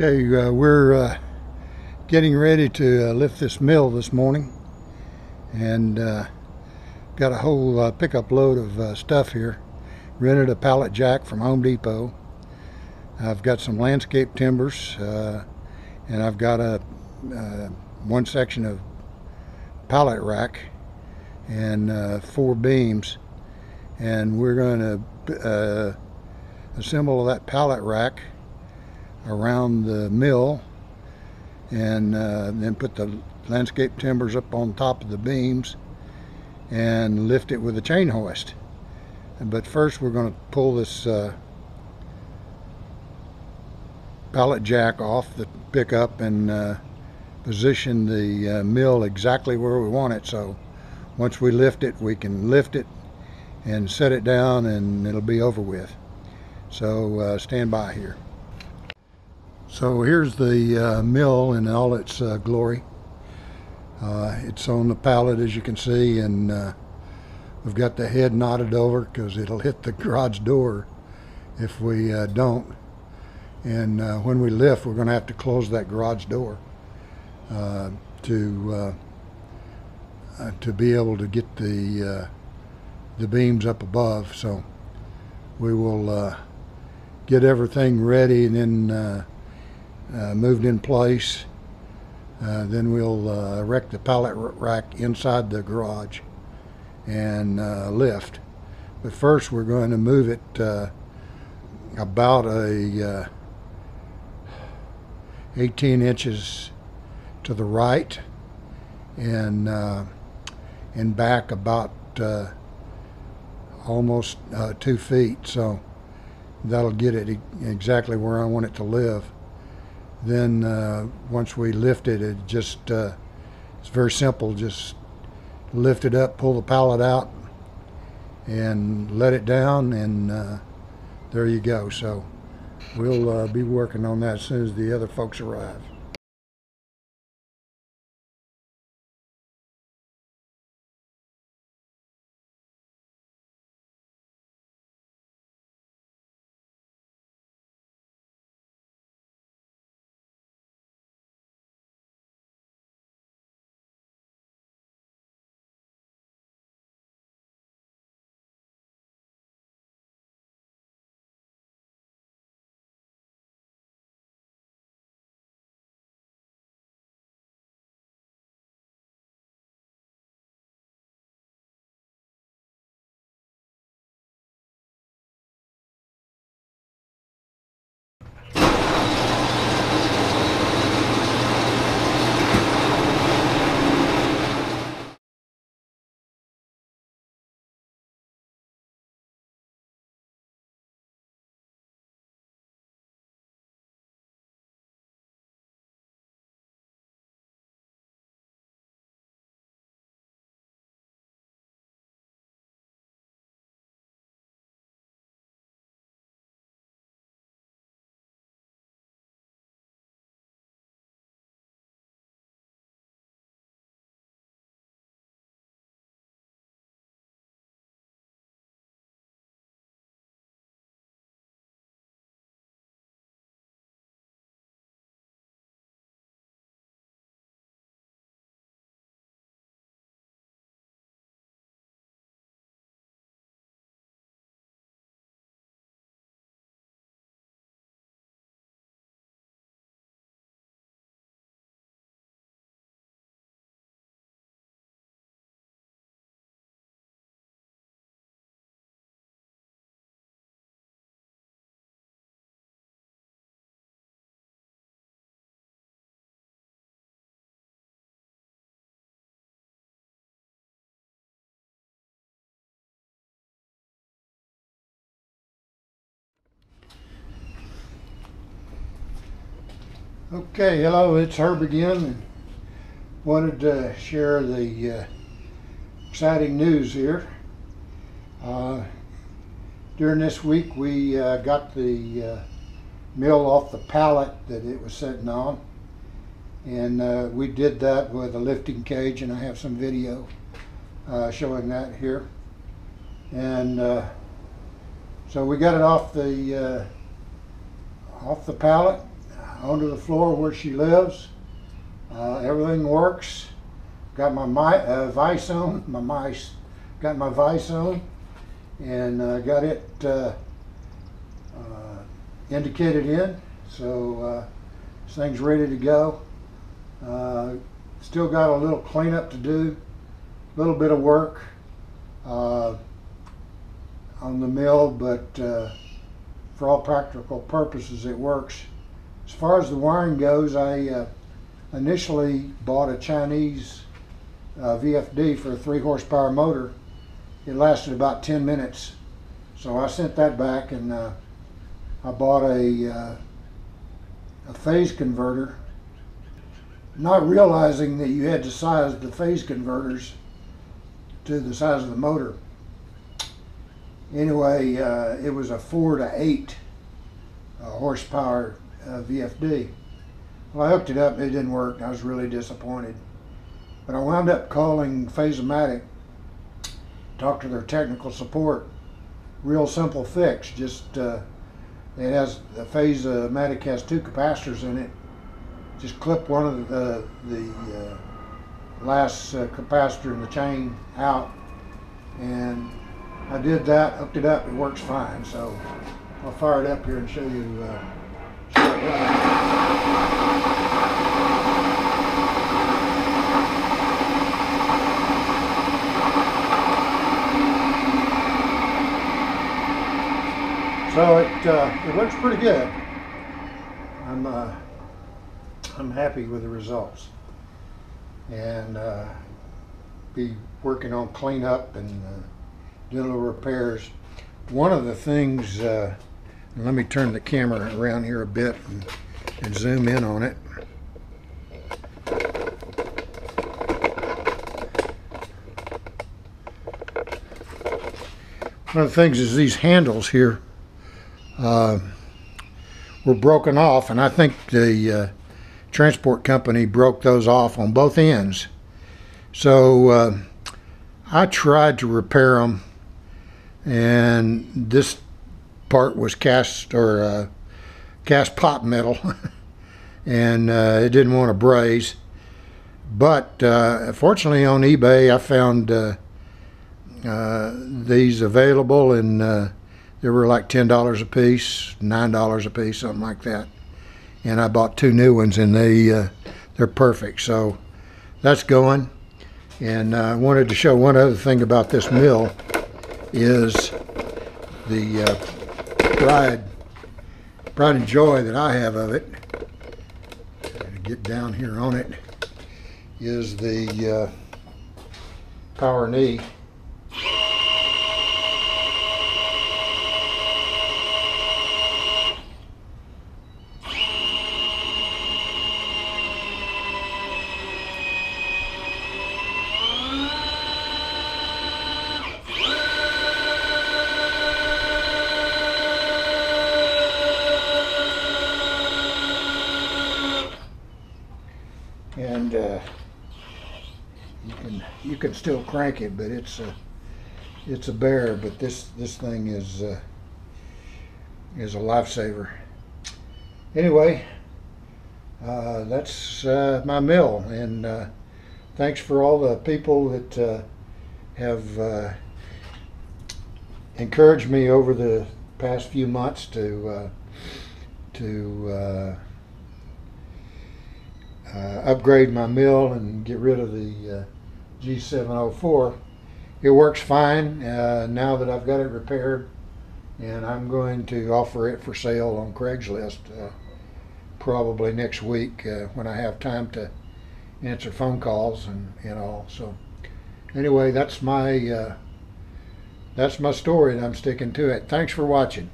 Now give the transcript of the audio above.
Okay, we're getting ready to lift this mill this morning, and got a whole pickup load of stuff here. Rented a pallet jack from Home Depot. I've got some landscape timbers, and I've got a one section of pallet rack and 4 beams, and we're going to assemble that pallet rack around the mill, and then put the landscape timbers up on top of the beams and lift it with a chain hoist. But first we're going to pull this pallet jack off the pickup and position the mill exactly where we want it, so once we lift it, we can lift it and set it down and it'll be over with. So stand by here. So here's the mill in all its glory. It's on the pallet, as you can see, and we've got the head knotted over because it'll hit the garage door if we don't. And when we lift, we're going to have to close that garage door to be able to get the beams up above. So we will get everything ready and then moved in place. Then we'll erect the pallet rack inside the garage and lift. But first we're going to move it about 18 inches to the right and back about almost 2 feet. So that'll get it exactly where I want it to live. Then once we lift it, it's very simple. Just lift it up, pull the pallet out, and let it down, and there you go. So we'll be working on that as soon as the other folks arrive. Okay, hello, it's Herb again, and wanted to share the exciting news here. During this week we got the mill off the pallet that it was sitting on, and we did that with a lifting cage, and I have some video showing that here. And so we got it off the pallet. onto the floor where she lives. Everything works. Got my vise on, got my vise on, and got it indicated in. So this thing's ready to go. Still got a little cleanup to do, a little bit of work on the mill, but for all practical purposes it works. As far as the wiring goes, I initially bought a Chinese VFD for a 3 horsepower motor. It lasted about 10 minutes, so I sent that back, and I bought a phase converter, not realizing that you had to size the phase converters to the size of the motor. Anyway, it was a 4 to 8 horsepower VFD. Well, I hooked it up and it didn't work. I was really disappointed. But I wound up calling Phase-O-Matic, talked to their technical support. Real simple fix. Just the Phase-O-Matic has 2 capacitors in it. Just clip one of the last capacitor in the chain out, and I did that, hooked it up, it works fine. So I'll fire it up here and show you it running. So it looks pretty good. I'm happy with the results, and be working on cleanup and doing little repairs. One of the things, let me turn the camera around here a bit and zoom in on it. One of the things is these handles here were broken off, and I think the transport company broke those off on both ends. So I tried to repair them, and this part was cast pot metal and it didn't want to braze. But fortunately on eBay I found these available, and they were like $10 a piece, $9 a piece, something like that. And I bought 2 new ones, and they're perfect. So that's going. And I wanted to show one other thing about this mill is the pride and joy that I have of it. To get down here on it is the power knee. And you can still crank it, but it's a bear. But this thing is a lifesaver. Anyway, that's my mill, and thanks for all the people that have encouraged me over the past few months to upgrade my mill and get rid of the G704. It works fine now that I've got it repaired, and I'm going to offer it for sale on Craigslist probably next week when I have time to answer phone calls and all. So anyway, that's my story, and I'm sticking to it. Thanks for watching.